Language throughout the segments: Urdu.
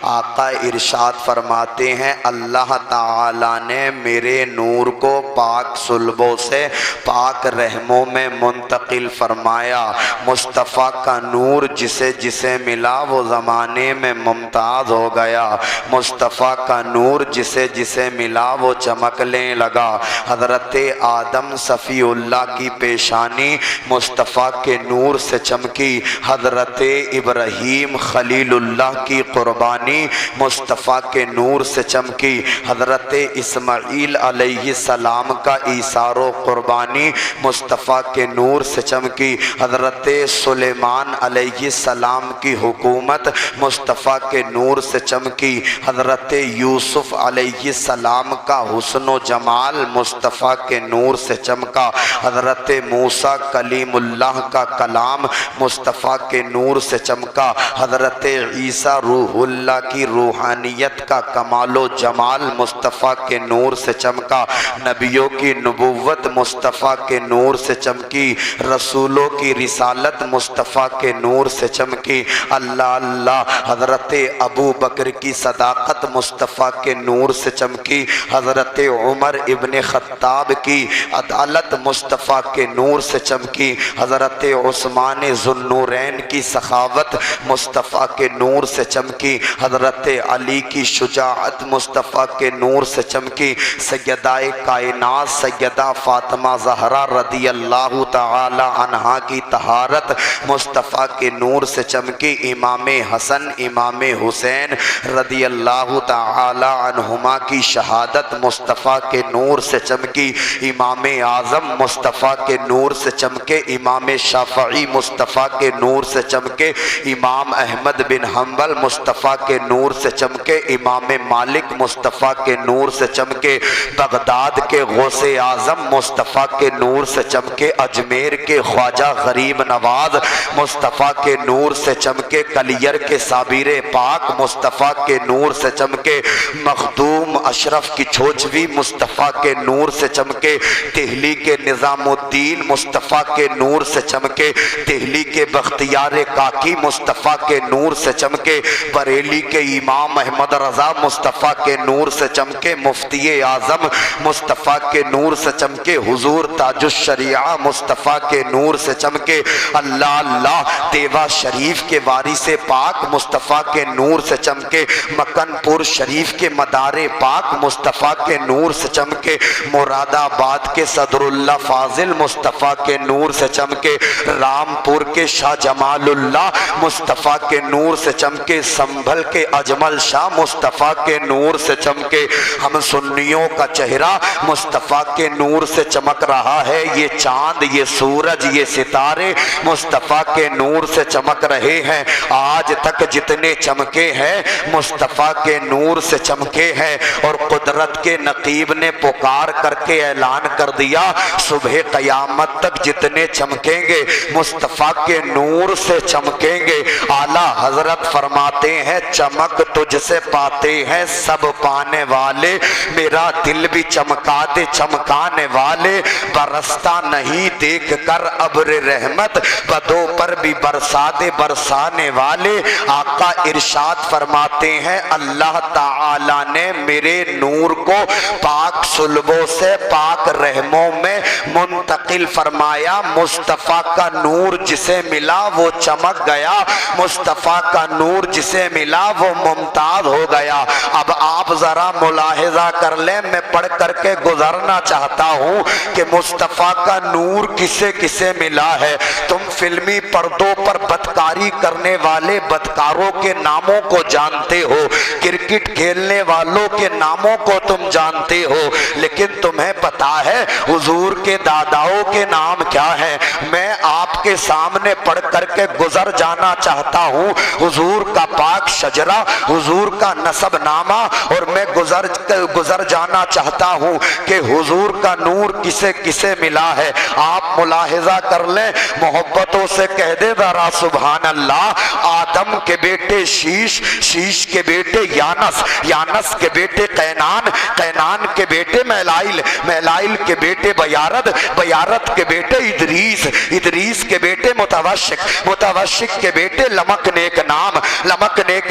آقا ارشاد فرماتے ہیں اللہ تعالیٰ نے میرے نور کو پاک صلبوں سے پاک رحموں میں منتقل فرمایا۔ مصطفیٰ کا نور جسے جسے ملا وہ زمانے میں ممتاز ہو گیا، مصطفیٰ کا نور جسے جسے ملا وہ چمکنے لگا۔ حضرت آدم صفی اللہ کی پیشانی مصطفیٰ کے نور سے چمکی، حضرت ابراہیم خلیل اللہ کی قربانی مصطفیٰ کے نور سے چمکی، حضرت اسماعیل علیہ السلام کا ایثار و قربانی مصطفیٰ کے نور سے چمکی، حضرت سلیمان علیہ السلام کی حکومت مصطفیٰ کے نور سے چمکی، حضرت یوسف علیہ السلام کا حسن و جمال مصطفیٰ کے نور سے چمکا، حضرت موسیٰ کلیم اللہ کا کلام مصطفیٰ کے نور سے چمکا، حضرت عیسیٰ روح اللہ کی روحانیت کا کمال و جمال مصطفیٰ کے نور سے چمکا، نبیوں کی نبوت مصطفیٰ کے نور سے چمکی، رسولوں کی رسالت مصطفیٰ کے نور سے چمکی، اللہ اللہ حضرت ابو بکر کی صداقت مصطفیٰ کے نور سے چمکی، حضرت عمر ابن خطاب کی عدالت مصطفیٰ کے نور سے چمکی، حضرت عثمان ذو النورین کی سخاوت مصطفیٰ کے نور سے چمکی، حضرت علی کی شجاعت مصطفیٰ کے نور سے چمکی، سیدہ کائنات سیدہ فاطمہ زہرا رضی اللہ تعالی عنہا کی طہارت مصطفیٰ کے نور سے چمکی، امام حسن امام حسین رضی اللہ تعالی عنہما کی شہادت مصطفیٰ کے نور سے چمکی، امام اعظم مصطفیٰ کے نور سے چمکے، امام شافعی مصطفیٰ کے نور سے چمکے، امام احمد بن حنبل مصطفیٰ کے نور سے چمکے، امام مالک مصطفیٰ کے نور سے چمکے، بغداد کے غوث اعظم مصطفیٰ کے نور سے چمکے، اجمیر کے خواجہ غریب نواز مصطفیٰ کے نور سے چمکے، کلیر کے صابر پاک مصطفیٰ کے نور سے چمکے، مخدوم اشرف کی چھوچوی مصطفیٰ کے نور سے چمکے، دہلی کے نظام الدین مصطفیٰ کے نور سے چمکے، دہلی کے بختیار کاکی مصطفیٰ کے نور سے چمکے، بریلی کے امام احمد رضا مصطفیٰ کے نور سے چمکے، مفتی اعظم مصطفیٰ کے نور سے چمکے، حضور تاج الشریعہ مصطفیٰ کے نور سے چمکے، اللہ اللہ دیوا شریف کے وارث پاک مصطفیٰ کے نور سے چمکے، مکن پور شریف کے مدار پاک مصطفیٰ کے نور سے چمکے، مراد آباد کے صدر اللہ فاضل مصطفیٰ کے نور سے چمکے، رامپور کے شاہ جمال اللہ مصطفیٰ کے نور سے چمکے، سنبھل کے اجمل شاہ مصطفیٰ کے نور سے چمکے۔ ہم سنیوں کا چہرہ مصطفیٰ کے نور سے چمک رہا ہے، یہ چاند یہ سورج یہ ستارے مصطفیٰ کے نور سے چمک رہے ہیں، آج تک جتنے چمکے ہیں مصطفیٰ کے نور سے چمکے ہیں، اور قدرت کے نقیب نے پکار کر کے اعلان کر دیا صبح قیامت تک جتنے چمکیں گے مصطفیٰ کے نور سے چمکیں گے۔ اعلیٰ حضرت فرماتے ہیں چمک تجھ سے پاتے ہیں سب پانے والے، میرا دل بھی چمکا دے چمکانے والے، برستا نہیں دیکھ کر ابر رحمت، بدوں پر بھی برسا دے برسانے والے۔ آقا ارشاد فرماتے ہیں اللہ تعالی نے میرے نور کو پاک صلبوں سے پاک رحموں میں منتقل فرمایا، مصطفیٰ کا نور جسے ملا وہ چمک گیا، مصطفیٰ کا نور جسے ملا وہ ممتاز ہو گیا۔ اب آپ ذرا ملاحظہ کر لیں، میں پڑھ کر کے گزرنا چاہتا ہوں کہ مصطفیٰ کا نور کسے کسے ملا ہے۔ تم فلمی پردوں پر بدکاری کرنے والے بدکاروں کے ناموں کو جانتے ہو، کرکٹ کھیلنے والوں کے ناموں کو تم جانتے ہو، لیکن تمہیں پتا ہے حضور کے داداؤں کے نام کیا ہیں؟ میں آپ کے سامنے پڑھ کر کے گزر جانا چاہتا ہوں، حضور کا پاک شجرہ، حضور کا نسب نامہ، اور میں گزر جانا چاہتا ہوں کہ حضور کا نور کسے کسے ملا ہے۔ آپ ملاحظہ کر لیں، محبتوں سے کہہ دے ذرا سبحان اللہ۔ آدم کے بیٹے شیش، شیش کے بیٹے یانس، یانس کے بیٹے قینان، قینان کے بیٹے میلائل، میلائل کے بیٹے بیارد، بیارد کے بیٹے ادریس، ادریس کے بیٹے متوشق، متوشق کے بیٹے لمک نیک نام، لمک نیک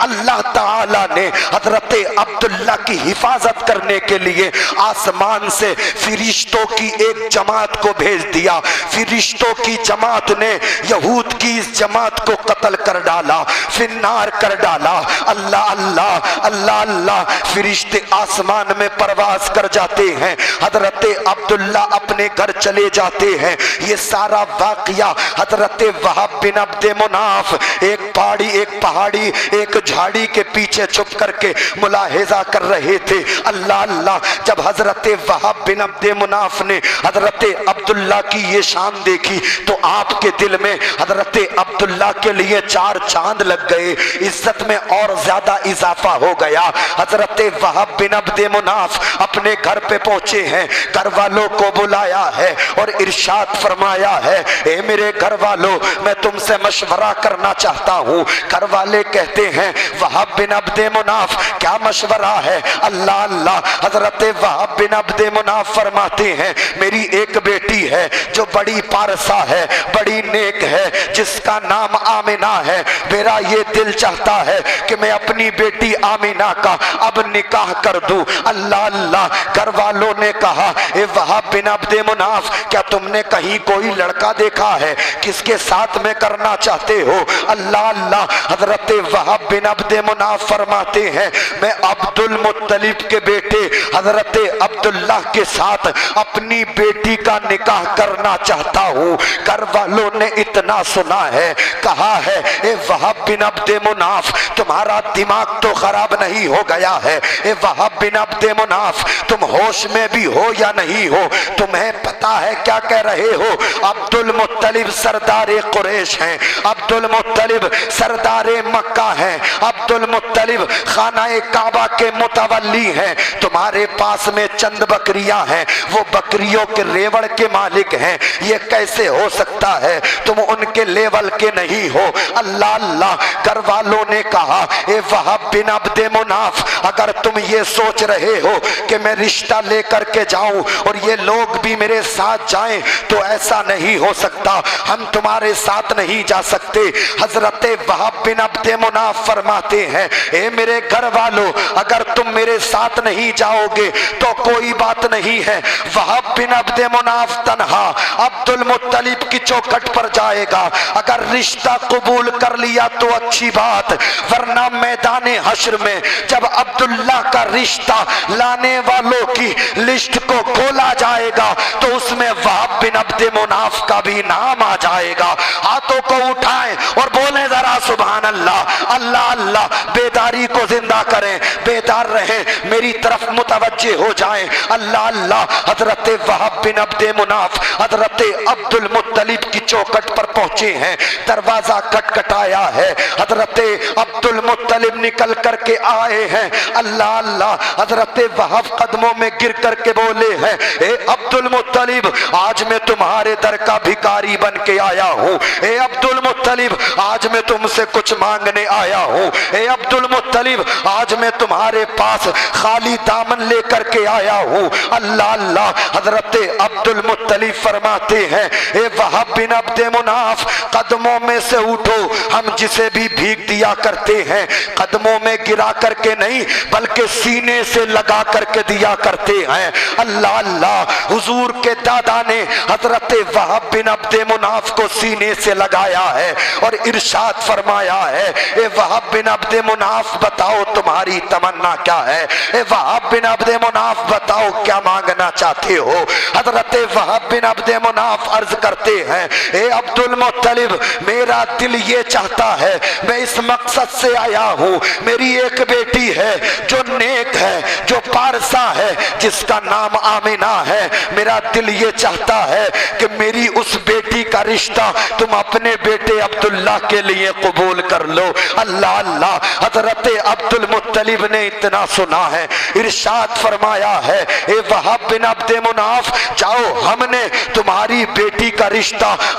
اللہ تعالیٰ نے حضرت عبداللہ کی حفاظت کرنے کے لیے آسمان سے فرشتوں کی ایک جماعت کو بھیج دیا. فرشتوں کی جماعت نے یہود کی اس جماعت کو قتل کر ڈالا, فنار کر ڈالا. اللہ اللہ اللہ اللہ, فرشتے آسمان میں پرواز کر جاتے ہیں. حضرت عبداللہ اپنے گھر چلے جاتے ہیں. یہ سارا واقعہ حضرت وہب بن عبد مناف ایک پہاڑی ایک جھاڑی کے پیچھے چھپ کر کے ملاحظہ کر رہے تھے. اللہ اللہ, جب حضرت وہب بن عبد مناف نے حضرت عبداللہ کی یہ شان دیکھی تو آپ کے دل میں حضرت عبداللہ کے لیے 4 چاند لگ گئے, عزت میں اور زیادہ اضافہ ہو گیا. حضرت وہب بن عبد مناف اپنے گھر پہ پہنچے ہیں, گھر والوں کو بلایا ہے اور ارشاد فرمایا ہے, اے میرے گھر والوں, میں تم سے مشورہ کرنا چاہتا ہوں. گھر والے کہتے ہیں وہب بن عبد مناف کیا مشورہ ہے؟ اللہ اللہ, حضرت وہب بن عبد مناف فرماتے ہیں میری ایک بیٹی ہے جو بڑی پارسا ہے, بڑی نیک ہے, جس کا نام آمینہ ہے. میرا یہ دل چاہتا ہے کہ میں اپنی بیٹی آمینہ کا اب نکاح کر دوں. اللہ اللہ, گھر والوں نے کہا اے وہب بن عبد مناف, کیا تم نے کہیں کوئی لڑکا دیکھا ہے؟ کس کے ساتھ میں کرنا چاہتے ہو؟ اللہ اللہ, حضرت وہب بن عبد مناف فرماتے ہیں میں عبد المطلب کے بیٹے حضرت عبداللہ کے ساتھ اپنی بیٹی کا نکاح کرنا چاہتا ہوں. گھر والوں نے اتنا سنا ہے, کہا ہے اے وہب بن عبد مناف, تمہارا دماغ تو خراب نہیں ہو گیا ہے؟ اے وہب بن عبد مناف, تم ہوش میں بھی ہو یا نہیں ہو؟ تمہیں پتا ہے کیا کہہ رہے ہو؟ عبد المطلب سردار قریش ہیں, عبد المطلب سردار مکہ ہیں, عبد المطلب خانہ کعبہ کے متولی ہیں. تمہارے پاس میں چند بکریاں ہیں, وہ بکریوں کے ریوڑ کے مالک ہیں. یہ کیسے ہو سکتا ہے؟ تم ان کے لیول کے نہیں ہو. اللہ اللہ, گھر والوں نے کہا اے وہب بن عبد مناف, اگر تم یہ سوچ رہے ہو کہ میں رشتہ لے کر کے جاؤں اور یہ لوگ بھی میرے ساتھ جائیں تو ایسا نہیں ہو سکتا, ہم تمہارے ساتھ نہیں جا سکتے. حضرت وہب بن عبد مناف فرماتے ہیں اے میرے گھر والوں, اگر تم میرے ساتھ نہیں جاؤ گے تو کوئی بات نہیں ہے. وہب بن عبد مناف تنہا عبد المطلب کی چوکھٹ پر جائے گا. اگر رشتہ قبول کر لیا تو اچھی بات, ورنہ میدان حشر میں جب عبداللہ کا رشتہ لانے والوں کی لسٹ کو کھولا جائے گا تو اس میں وہب بن عبد مناف کا بھی نام آ جائے گا. ہاتھوں کو اٹھائیں اور بولیں ذرا سبحان اللہ. اللہ اللہ, بیداری کو زندہ کریں, بیدار رہیں, میری طرف متوجہ ہو جائیں. اللہ اللہ, حضرت وہب بن عبد مناف حضرت عبد المطلب کی چوکھٹ پر پہنچے ہیں. دروازہ کھٹکھٹایا ہے, حضرت عبد المطلب نکل کر کے آئے ہیں. اللہ اللہ, حضرت وہب قدموں میں گر کر کے بولے ہیں اے عبد المطلب, آج میں تمہارے در کا بھکاری بن کے آیا ہوں. اے عبد المطلب, آج میں تم سے کچھ مانگنے آیا ہوں. اے عبد المطلب, آج میں تمہارے پاس خالی دامن لے کر کے آیا ہوں. اللہ اللہ, حضرت عبد المطلب فرماتے ہیں اے وہب بن عبد مناف, قدموں میں سے اٹھو, ہم جسے بھی بھیگ دیا کرتے ہیں قدموں میں گرا کر کے نہیں بلکہ سینے سے لگا کر کے دیا کرتے ہیں. اللہ اللہ, حضور کے دادا نے حضرت وہب بن عبد مناف کو سینے سے لگایا ہے اور ارشاد فرمایا ہے اے وہب بن عبد مناف, بتاؤ تمہاری تمنا کیا ہے؟ اے وہب بن عبد مناف, بتاؤ کیا مانگنا چاہتے ہو؟ حضرت وہب بن عبد مناف عرض کرتے ہیں اے عبد المطلب, میرا دل یہ چاہتا ہے, میں اس مقصد سے آیا ہوں, میری ایک بیٹی ہے جو نیک ہے, جو پارسا ہے, جس کا نام آمینہ ہے. میرا دل یہ چاہتا ہے کہ میری اس بیٹی کا رشتہ تم اپنے بیٹے عبداللہ کے لیے قبول کر لو. اللہ اللہ, حضرت عبد المطلب نے اتنا سنا ہے, ارشاد فرمایا ہے اے وہب بن عبد مناف, جاؤ, ہم نے تمہاری بیٹی کا رشتہ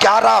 11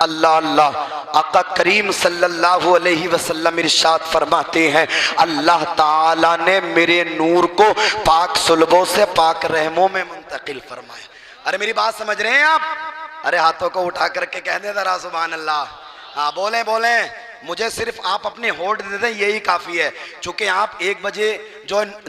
اللہ اللہ آقا کریم صلی اللہ علیہ وسلم ارشاد فرماتے ہیں اللہ تعالیٰ نے میرے نور کو پاک صلبوں سے پاک رحموں میں منتقل فرمایا۔ ارے میری بات سمجھ رہے ہیں آپ؟ ارے ہاتھوں کو اٹھا کر کے کہہ دیں ذرا سبحان اللہ۔ ہاں بولیں بولیں، مجھے صرف آپ اپنے ہوٹ دے دیں یہی کافی ہے، چونکہ آپ 1 بجے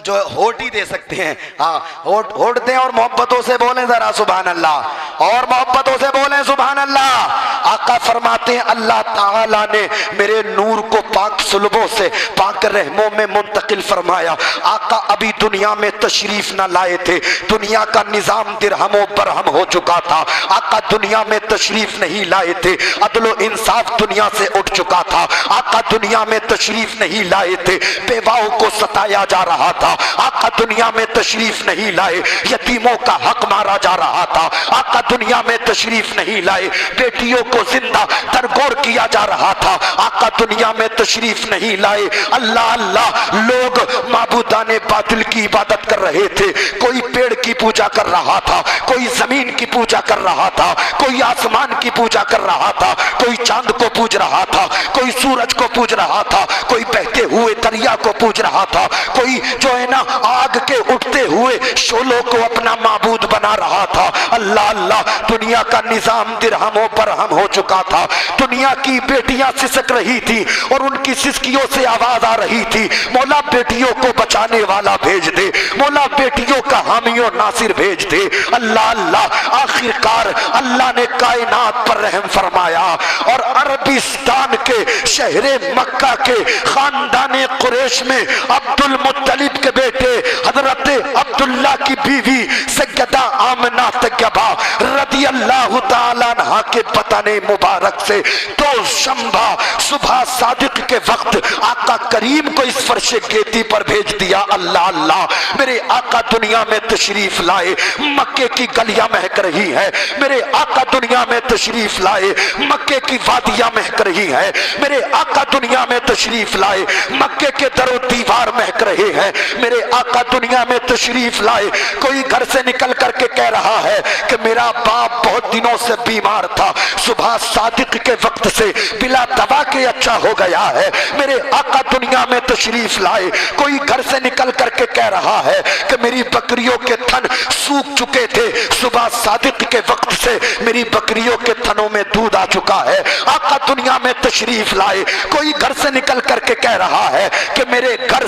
جو ہوٹ ہی دے سکتے ہیں۔ ہاں ہوٹ دیں اور محبتوں سے بولیں ذرا سبحان اللہ، اور محبتوں سے بولیں سبحان اللہ۔ آقا فرماتے ہیں اللہ تعالیٰ نے میرے نور کو پاک صلبوں سے پاک رحموں میں منتقل فرمایا۔ آقا ابھی دنیا میں تشریف نہ لائے تھے، دنیا کا نظام درہم و برہم ہو چکا تھا۔ آقا دنیا میں تشریف نہیں لائے تھے، عدل و انصاف دنیا سے اٹھ چکا تھا۔ آقا دنیا میں تشریف نہیں لائے تھے، بیواؤں کو ستایا جا رہا تھا۔ آقا دنیا میں تشریف نہیں لائے، یتیموں کا حق مارا جا رہا تھا۔ آقا دنیا میں تشریف نہیں لائے، بیٹیوں کو زندہ درگور کیا جا رہا تھا۔ آقا دنیا میں تشریف نہیں لائے، اللہ اللہ لوگ معبودان باطل کی عبادت کر رہے تھے۔ کوئی پیڑ کی پوجا کر رہا تھا، کوئی زمین کی پوجا کر رہا تھا، کوئی آسمان کی پوجا کر رہا تھا، کوئی چاند کو پوج رہا تھا، کوئی سورج کو پوج رہا تھا، کوئی بہتے ہوئے دریا کو پوج رہا تھا، کوئی جو ہے نا آگ کے اٹھتے ہوئے شعلوں کو اپنا معبود بنا رہا تھا۔ اللہ اللہ دنیا کا نظام درہم و برہم ہو چکا تھا۔ دنیا کی بیٹیاں سسک رہی تھی اور ان کی سسکیوں سے آواز آ رہی تھی مولا بیٹیوں کو بچانے والا بھیج دے، مولا بیٹیوں کا حامی و ناصر بھیج دے۔ اللہ اللہ آخرکار اللہ نے کائنات پر رحم فرمایا اور عربستان کے شہر مکہ کے خاندان قریش میں عبد المطلب کے بیٹے حضرت عبداللہ کی بیوی سیدہ آمنہ طیبہ رضی اللہ تعالیٰ عنہ کے بدن مبارک سے تو شمبا صبح صادق کے وقت آقا کریم کو اس فرش گیتی پر بھیج دیا۔ اللہ اللہ میرے آقا دنیا میں تشریف لائے، مکے کی گلیاں مہک رہی ہے۔ میرے آقا دنیا میں تشریف لائے، مکے کی وادیاں مہک رہی ہے۔ میرے آقا دنیا میں تشریف لائے، مکے کے در و دیوار مہک رہے ہیں۔ میرے آقا دنیا میں تشریف لائے، کوئی گھر سے نکل کر کے کہہ رہا ہے کہ میرا باپ بہت دنوں سے بیمار تھا، صبح صادق کے وقت سے بلا دوا کے اچھا ہو گیا ہے۔ میرے آقا دنیا میں تشریف لائے، کوئی گھر سے نکل کر کے کہہ رہا ہے کہ میری بکریوں کے تھن سوکھ چکے تھے، صبح صادق کے وقت سے میری بکریوں کے تھنوں میں دودھ آ چکا ہے۔ آقا دنیا میں تشریف لائے، کوئی گھر سے نکل کر کے کہہ رہا ہے کہ میرے گھر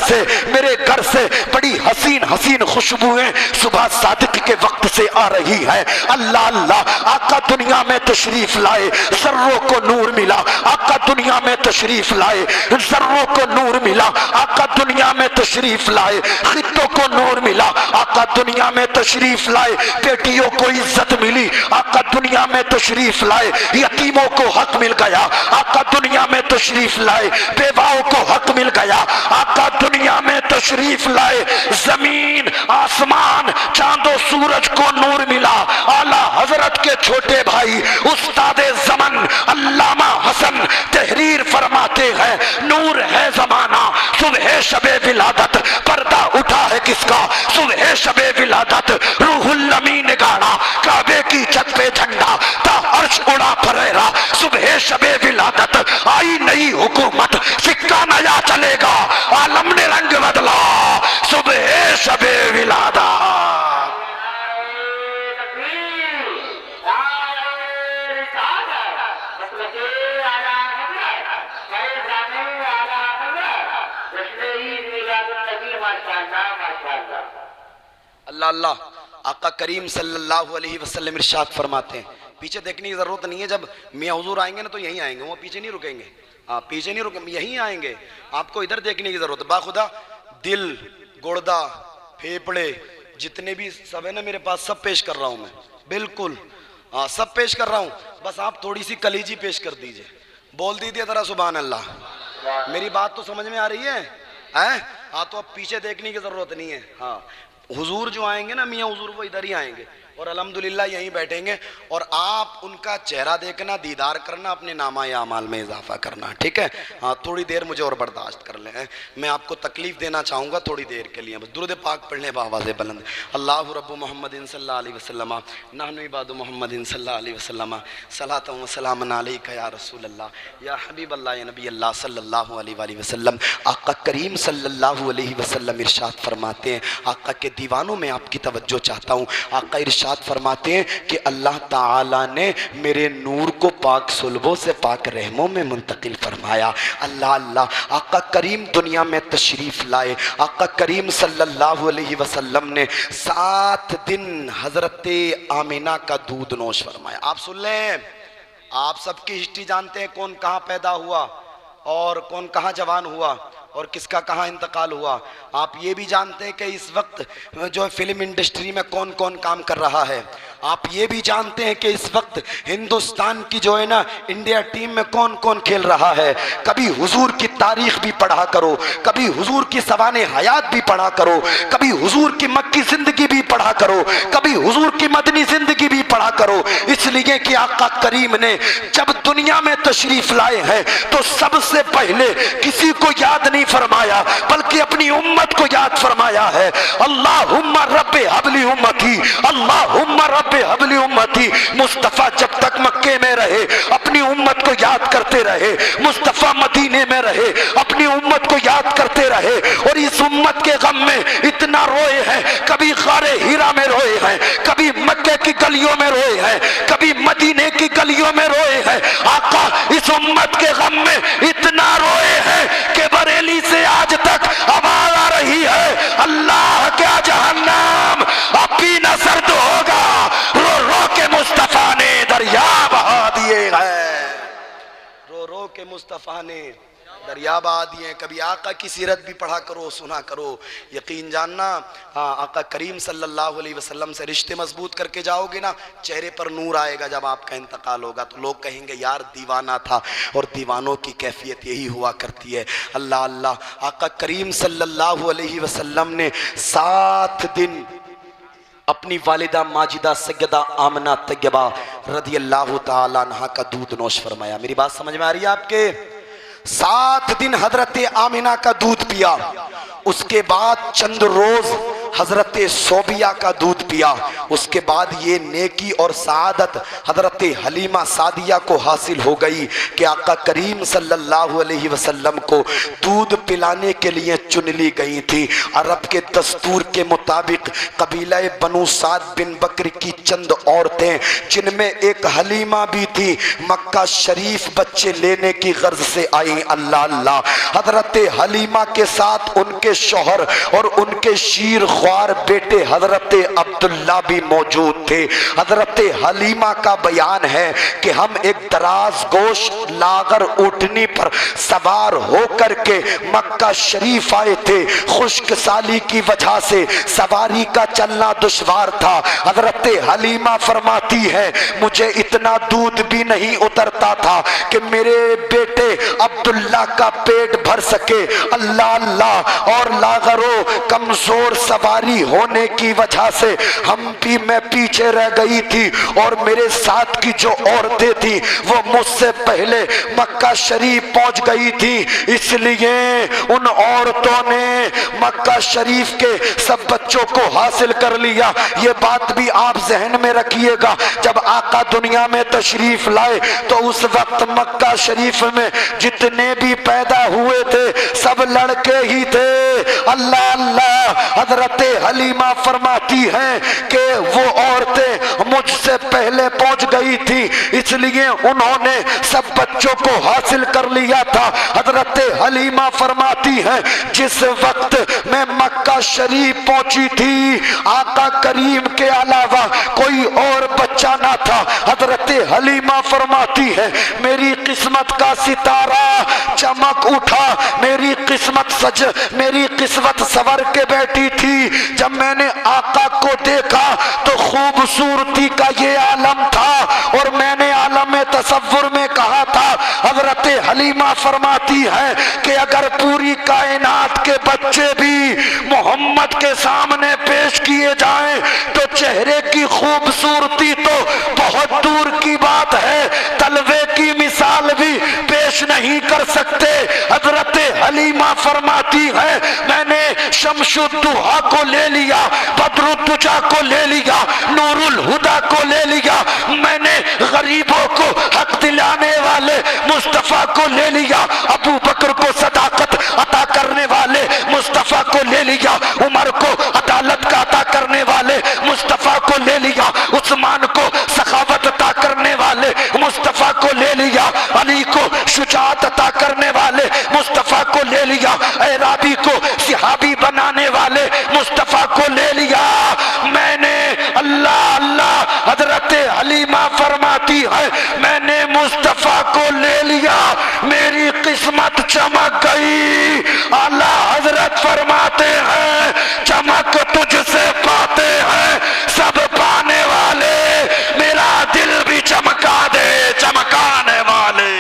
سے بڑی حسین حسین خوشبوئیں صبح صادق کے وقت سے آ رہی ہے۔ اللہ اللہ آقا دنیا میں تشریف لائے، ذروں کو نور ملا۔ آقا دنیا میں تشریف لائے، ذروں کو نور ملا۔ آقا دنیا میں تشریف لائے، خطوں کو نور ملا۔ آقا دنیا میں تشریف لائے، بیٹیوں کو عزت ملی۔ آقا دنیا میں تشریف لائے، یتیموں کو حق مل گیا۔ آقا دنیا میں تشریف لائے، بیواؤں کو حق مل گیا۔ آقا دنیا میں تشریف لائے، زمین آسمان چاند و سورج کو نور ملا۔ اعلیٰ حضرت کے چھوٹے بھائی استاد زمن علامہ حسن تحریر فرماتے ہیں نور ہے زمانہ صبح شب ولادت، پردہ اٹھا ہے کس کا صبح شب ولادت، روح الامین گاڑا کعبے کی چھت پہ جھنڈا تا عرش اڑا پھریرا، صبح شب ولادت آئی نئی حکومت، سکہ نیا چلے گا، عالم نے رنگ بدلا، صبح شب ولادت۔ اللہ اللہ آقا کریم صلی اللہ علیہ وسلم ارشاد فرماتے ہیں، پیچھے دیکھنے کی ضرورت نہیں ہے، جب میاں حضور آئیں گے نا تو یہیں آئیں گے، وہ پیچھے نہیں رکیں گے، پیچھے نہیں رکیں گے، یہیں آئیں گے، آپ کو ادھر دیکھنے کی ضرورت ہے۔ باخدا دل گردہ پھیپڑے جتنے بھی سب ہے نا میرے پاس سب پیش کر رہا ہوں میں، بالکل سب پیش کر رہا ہوں، بس آپ تھوڑی سی کلیجی پیش کر دیجئے، بول دیجئے ذرا سبحان اللہ۔ میری بات تو سمجھ میں آ رہی ہے؟ ہاں تو اب پیچھے دیکھنے کی ضرورت نہیں ہے۔ ہاں حضور جو آئیں گے نا میاں حضور وہ ادھر ہی آئیں گے، اور الحمدللہ یہیں بیٹھیں گے، اور آپ ان کا چہرہ دیکھنا، دیدار کرنا، اپنے نامہ اعمال میں اضافہ کرنا، ٹھیک ہے؟ ہاں تھوڑی دیر مجھے اور برداشت کر لیں، میں آپ کو تکلیف دینا چاہوں گا تھوڑی دیر کے لیے، بس درود پاک پڑھ لیں بآواز بلند۔ اللہ رب محمد صلی اللہ علیہ وسلم، نحن عباد محمد صلی اللہ علیہ وسلم، صلاۃ و سلام علیک یا رسول اللہ یا حبیب اللہ یا نبی اللہ صلی اللہ علیہ وآلہ وسلم۔ آقا کریم صلی اللہ علیہ وسلم ارشاد فرماتے ہیں، آقا کے دیوانوں میں آپ کی توجہ چاہتا ہوں، آقا ارشاد فرماتے ہیں کہ اللہ تعالیٰ نے میرے نور کو پاک صلبوں سے پاک رحموں میں منتقل فرمایا۔ اللہ اللہ، آقا کریم دنیا میں تشریف لائے، آقا کریم صلی اللہ علیہ وسلم نے 7 دن حضرت آمینہ کا دودھ نوش فرمایا۔ آپ سن لیں، آپ سب کی ہسٹری جانتے ہیں، کون کہاں پیدا ہوا اور کون کہاں جوان ہوا اور کس کا کہاں انتقال ہوا۔ آپ یہ بھی جانتے ہیں کہ اس وقت جو فلم انڈسٹری میں کون کون کام کر رہا ہے۔ آپ یہ بھی جانتے ہیں کہ اس وقت ہندوستان کی جو ہے نا انڈیا ٹیم میں کون کون کھیل رہا ہے۔ کبھی حضور کی تاریخ بھی پڑھا کرو، کبھی حضور کی سوانح حیات بھی پڑھا کرو، کبھی حضور کی مکی زندگی بھی پڑھا کرو، کبھی حضور کی مدنی زندگی بھی پڑھا کرو، اس لیے کہ آقا کریم نے جب دنیا میں تشریف لائے ہیں تو سب سے پہلے کسی کو یاد نہیں فرمایا بلکہ اپنی امت کو یاد فرمایا ہے۔ اللہم رب حبلی امتی، اللہم رب حبلی امتی۔ مصطفیٰ جب تک مکے میں رہے اپنی امت کو یاد کرتے رہے، مصطفیٰ مدینے میں رہے اپنی امت کو یاد کرتے رہے، اور اس امت کے غم میں اتنا روئے ہیں، کبھی غار ہیرا میں روئے ہیں، کبھی مکے کی گلیوں میں روئے ہیں، کبھی مدینے کی گلیوں میں روئے ہیں۔ آقا اس امت کے غم میں اتنا روئے ہیں کہ بریلی سے آج تک آواز آ رہی ہے، اللہ کیا جہنم اب بھی نہ سرد ہوگا، رو رو کے مصطفیٰ نے دریا بہا دیے ہیں، رو رو کے مصطفیٰ نے دریا بہا دیے ہیں۔ کبھی آقا کی سیرت بھی پڑھا کرو، سنا کرو، یقین جاننا آقا کریم صلی اللہ علیہ وسلم سے رشتے مضبوط کر کے جاؤ گے نا، چہرے پر نور آئے گا۔ جب آپ کا انتقال ہوگا تو لوگ کہیں گے یار دیوانہ تھا، اور دیوانوں کی کیفیت یہی ہوا کرتی ہے۔ اللہ اللہ، آقا کریم صلی اللہ علیہ وسلم نے 7 دن اپنی والدہ ماجدہ سیدہ آمنہ طیبہ رضی اللہ تعالیٰ عنہ کا دودھ نوش فرمایا۔ میری بات سمجھ میں آ رہی ہے آپ کے؟ 7 دن حضرت آمنہ کا دودھ پیا، اس کے بعد چند روز حضرت صوبیہ کا دودھ پیا، اس کے بعد یہ نیکی اور سعادت حضرت حلیمہ سعدیہ کو حاصل ہو گئی کہ آقا کریم صلی اللہ علیہ وسلم کو دودھ پلانے کے لیے چن لی گئی تھی۔ عرب کے دستور کے مطابق قبیلہ بنو سعد بن بکر کی چند عورتیں جن میں ایک حلیمہ بھی تھی، مکہ شریف بچے لینے کی غرض سے آئیں۔ اللہ اللہ، حضرت حلیمہ کے ساتھ ان کے شوہر اور ان کے شیر خوار بیٹے حضرت عبداللہ بھی موجود تھے۔ حضرت حلیمہ کا بیان ہے کہ ہم ایک دراز گوش لاغر اونٹنی پر سوار ہو کر کے مکہ شریف آئے تھے، خشک سالی کی وجہ سے سواری کا چلنا دشوار تھا۔ حضرت حلیمہ فرماتی ہے مجھے اتنا دودھ بھی نہیں اترتا تھا کہ میرے بیٹے عبداللہ کا پیٹ بھر سکے۔ اللہ اللہ، اور لاغروں کمزور سواری ہونے کی وجہ سے میں پیچھے رہ گئی تھی، اور میرے ساتھ کی جو عورتیں تھیں وہ مجھ سے پہلے مکہ شریف پہنچ گئی تھی، اس لیے ان عورتوں نے مکہ شریف کے سب بچوں کو حاصل کر لیا۔ یہ بات بھی آپ ذہن میں رکھیے گا، جب آقا دنیا میں تشریف لائے تو اس وقت مکہ شریف میں جتنے بھی پیدا ہوئے تھے سب لڑکے ہی تھے۔ اللہ اللہ، حضرت حلیمہ فرماتی ہیں کہ وہ عورتیں مجھ سے پہلے پہنچ گئی تھی، اس لیے انہوں نے سب بچوں کو حاصل کر لیا تھا۔ حضرت حلیمہ فرماتی ہیں جس وقت میں مکہ شریف پہنچی تھی آقا کریم کے علاوہ کوئی اور بچہ نہ تھا۔ حضرت حلیمہ فرماتی ہے میری قسمت کا ستارہ چمک اٹھا، میری قسمت سور کے بیٹھی تھی۔ جب میں نے آقا کو دیکھا تو خوبصورتی کا یہ عالم تھا، اور میں نے عالم تصور میں کہا تھا حضرت حلیمہ فرماتی ہے کہ اگر پوری کائنات کے بچے بھی محمد کے سامنے پیش کیے جائیں تو چہرے کی خوبصورتی تو بہت دور کی بات ہے، تلوے کی مثال بھی پیش نہیں کر سکتے۔ حضرت حلیمہ فرماتی ہے میں نے شمس الضحیٰ کو لے لیا، بدر الدجیٰ کو لے لیا، نور الہدیٰ کو لے لیا، میں نے غریبوں کو حق دلانے والے مصطفیٰ کو لے لیا، ابو بکر کو صداقت عطا کرنے والے مصطفیٰ کو لے لیا، عمر کو عدالت کا عطا کرنے والے مصطفیٰ کو لے لیا، عثمان کو سخاوت عطا کرنے والے مصطفیٰ کو لے لیا، علی کو شجاعت عطا کرنے والے مصطفیٰ کو لے لیا، اعرابی کو صحابی بنانے والے مصطفیٰ کو لے لیا۔ میں نے اللہ اللہ، حضرت حلیمہ فرماتی ہے میں نے مصطفیٰ کو لے لیا، میری قسمت چمک گئی۔ اعلیٰ حضرت فرماتے ہیں چمک تجھ سے پاتے ہیں سب پانے والے، میرا دل بھی چمکا دے چمکانے والے۔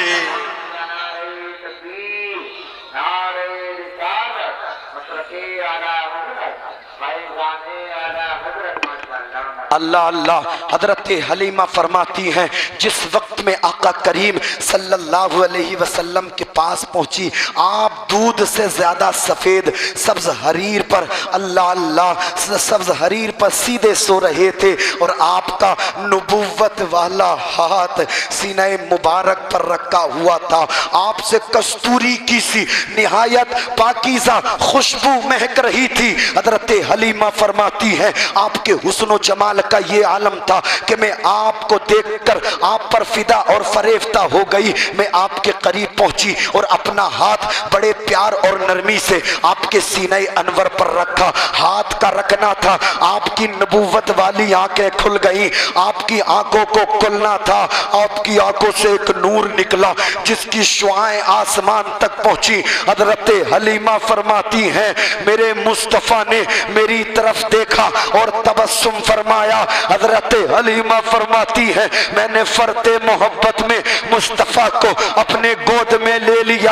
اللہ اللہ، حضرت حلیمہ فرماتی ہیں جس وقت میں آقا کریم صلی اللہ علیہ وسلم کے پاس پہنچی، آپ دودھ سے زیادہ سفید سبز حریر پر، اللہ اللہ، سبز حریر پر سیدھے سو رہے تھے اور آپ کا نبوت والا ہاتھ سینہ مبارک پر رکھا ہوا تھا، آپ سے کستوری کی سی نہایت پاکیزہ خوشبو مہک رہی تھی۔ حضرت حلیمہ فرماتی ہے آپ کے حسن و جمال کا یہ عالم تھا کہ میں آپ کو دیکھ کر آپ پر فدا اور فریفتہ ہو گئی۔ میں آپ کے قریب پہنچی اور اپنا ہاتھ بڑے پیار اور نرمی سے آپ کے سینہ انور پر رکھا، ہاتھ کا رکھنا تھا، آپ کی نبوت والی آنکھیں کھل گئیں، آپ کی آنکھوں کو کھلنا تھا، آپ کی آنکھوں سے ایک نور نکلا جس کی شعاعیں آسمان تک پہنچی۔ حضرت حلیمہ فرماتی ہیں میرے مصطفیٰ نے میری طرف دیکھا اور تبسم فرمایا۔ حضرت حلیمہ فرماتی ہے میں نے فرط محبت میں مصطفیٰ کو اپنے گود میں لے لیا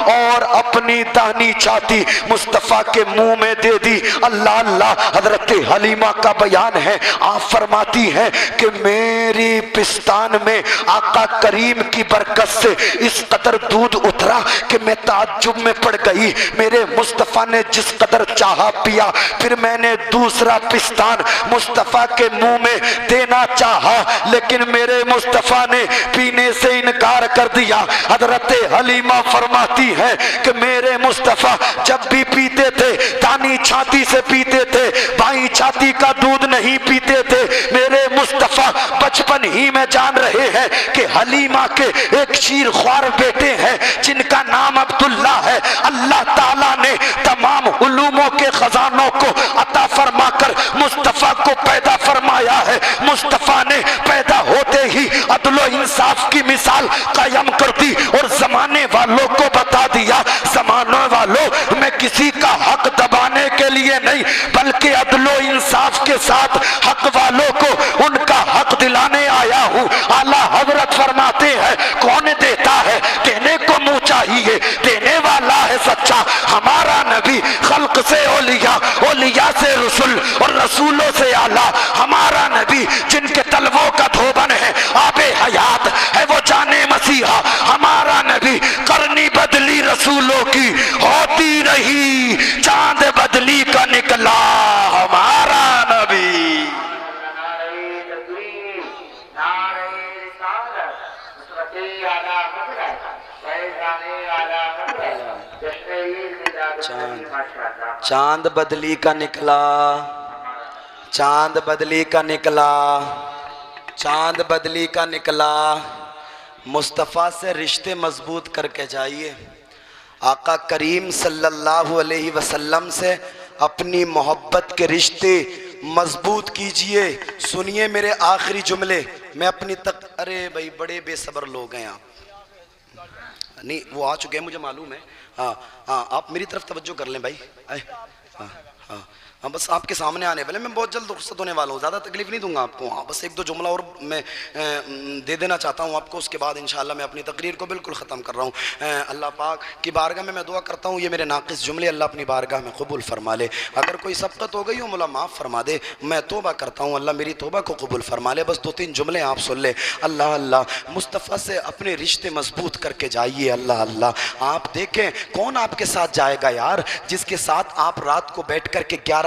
اور اپنی داہنی چھاتی مصطفیٰ کے منہ میں دے دی۔ اللہ اللہ، حضرت حلیمہ کا بیان ہے، آپ فرماتی ہیں کہ میری پستان میں آقا کریم کی برکت سے اس قدر دودھ اترا کہ میں تعجب میں پڑ گئی۔ میرے مصطفیٰ نے جس قدر چاہا پیا، پھر میں نے دوسرا پستان مصطفیٰ کے منہ میں دینا چاہا لیکن میرے مصطفیٰ نے پینے سے انکار کر دیا۔ حضرت حلیمہ فرماتی ہے کہ میرے مصطفیٰ جب بھی پیتے تھے دانی چھاتی سے پیتے تھے، بائیں چھاتی کا دودھ نہیں پیتے تھے۔ میرے مصطفیٰ بچپن ہی میں جان رہے ہیں کہ حلیمہ کے ایک شیر خوار بیٹے ہیں جن کا نام عبداللہ ہے۔ اللہ تعالیٰ نے تمام علوموں کے خزانوں کو عطا فرما کر مصطفیٰ کو پیدا فرمایا ہے۔ مصطفیٰ نے پیدا ہوتے ہی عدل و انصاف کی مثال قائم کر دی اور زمانے والوں کو بتا دیا زمانے والوں میں کسی کا حق دبانے کے لیے نہیں بلکہ عدل و انصاف کے ساتھ حق والوں کو ان کا حق دلانے آیا ہوں۔ اعلیٰ حضرت فرماتے ہیں کون دیتا ہے دینے کو منہ چاہیے، دینے والا ہے سچا ہمارا نبی، خلق سے اولیاء، اولیاء سے رسول اور رسولوں سے اعلیٰ ہمارا نبی، جن کے تلووں کا دھوبن ہے آب حیات ہے وہ جانے مسیحا ہمارا نبی۔ کرنی بدلی رسولوں کی ہوتی رہی، چاند بدلی کا نکلا ہمارا نبی۔ چاند بدلی کا نکلا، چاند بدلی کا نکلا، چاند بدلی کا نکلا۔ مصطفیٰ سے رشتے مضبوط کر کے جائیے، آقا کریم صلی اللہ علیہ وسلم سے اپنی محبت کے رشتے مضبوط کیجئے۔ سنیے میرے آخری جملے، میں اپنی ارے بھائی بڑے بے صبر لوگ ہیں آپ، نہیں وہ آ چکے ہیں مجھے معلوم ہے، ہاں آپ میری طرف توجہ کر لیں بھائی، ہاں ہاں بس آپ کے سامنے آنے والے، میں بہت جلد رخصت ہونے والا ہوں، زیادہ تکلیف نہیں دوں گا آپ کو. ہاں بس ایک دو جملہ اور میں دے دینا چاہتا ہوں آپ کو، اس کے بعد انشاءاللہ میں اپنی تقریر کو بالکل ختم کر رہا ہوں. اللہ پاک کی بارگاہ میں دعا کرتا ہوں یہ میرے ناقص جملے اللہ اپنی بارگاہ میں قبول فرما لے. اگر کوئی سبقت ہو گئی ہو مولا معاف فرما دے، میں توبہ کرتا ہوں اللہ میری توبہ کو قبول فرما لے. بس دو تین جملے آپ سن لے. اللہ اللہ مصطفیٰ سے اپنے رشتے مضبوط کر کے جائیے. اللہ اللہ آپ دیکھیں کون آپ کے ساتھ جائے گا یار، جس کے ساتھ آپ رات کو بیٹھ کر کے 11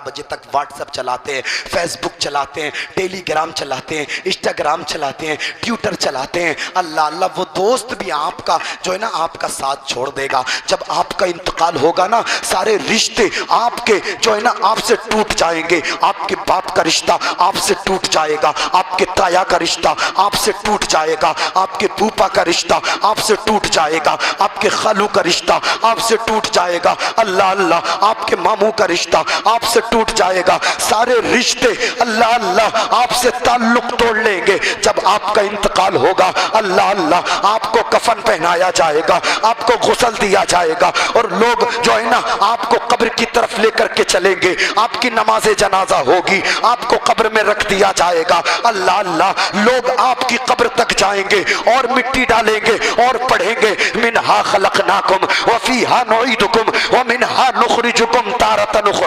بجے تک واٹس ایپ چلاتے ہیں، فیس بک چلاتے ہیں، ٹیلی گرام چلاتے ہیں، انسٹاگرام چلاتے ہیں، ٹویٹر چلاتے ہیں. اللہ اللہ وہ دوست بھی آپ کا جو ہے نا آپ کا ساتھ چھوڑ دے گا. جب آپ کا انتقال ہوگا نا سارے رشتے آپ کے جو ہے نا آپ سے ٹوٹ جائیں گے. آپ کے باپ کا رشتہ آپ سے ٹوٹ جائے گا، آپ کے تایا کا رشتہ آپ سے ٹوٹ جائے گا، آپ کے پھوپھا کا رشتہ آپ سے ٹوٹ جائے گا، آپ کے خالو کا رشتہ آپ سے ٹوٹ جائے گا. اللہ اللہ آپ کے ماموں کا رشتہ آپ سے ٹوٹ جائے گا. سارے رشتے اللہ اللہ آپ سے تعلق توڑ لیں گے. جب آپ کا انتقال ہوگا اللہ اللہ آپ کو کفن پہنایا جائے گا، آپ کو غسل دیا جائے گا، اور لوگ جو ہے نا آپ کو قبر کی طرف لے کر کے چلیں گے. آپ کی نماز جنازہ ہوگی، آپ کو قبر میں رکھ دیا جائے گا. اللہ اللہ لوگ آپ کی قبر تک جائیں گے اور مٹی ڈالیں گے اور پڑھیں گے منہا خلقناکم وفیہا نعیدکم ومنہا نخرجکم تارۃ اخری.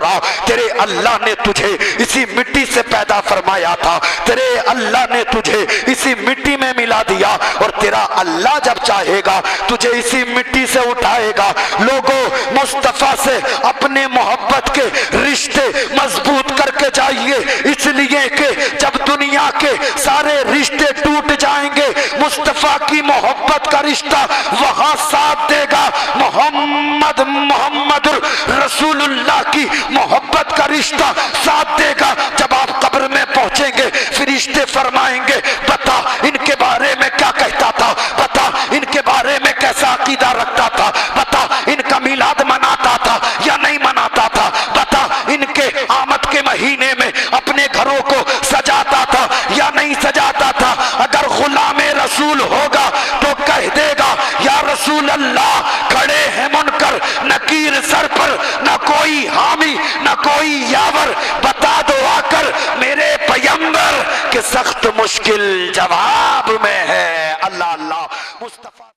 تیرے اللہ نے تجھے اسی مٹی سے پیدا فرمایا تھا، تیرے اللہ نے تجھے اسی مٹی میں ملا دیا، اور تیرا اللہ جب چاہے گا تجھے اسی مٹی سے اٹھائے گا. لوگوں مصطفیٰ سے اپنے محبت کے رشتے مضبوط کر کے جائیے، اس لیے کہ جب دنیا کے سارے رشتے ٹوٹ جائیں گے مصطفیٰ کی محبت کا رشتہ وہاں ساتھ دے گا. محمد رسول اللہ کی محبت کا رشتہ ساتھ دے گا. جب آپ قبر میں پہنچیں گے فرشتے فرمائیں گے بتا ان کے بارے میں کیا کہتا تھا، بتا ان کے بارے میں کیسا عقیدہ رکھتا تھا، بتا ان کا میلاد مناتا تھا یا نہیں مناتا تھا، بتا ان کے آمد کے مہینے میں اپنے گھروں کو سجاتا تھا یا نہیں سجاتا تھا. اگر غلام رسول ہوگا تو کہہ دے گا یا رسول اللہ کھڑے ہیں منکر نکیر سر پر، نہ کوئی حامی نہ کوئی یاور، بتا دو آ کر میرے پیغمبر کہ سخت مشکل جواب میں ہے.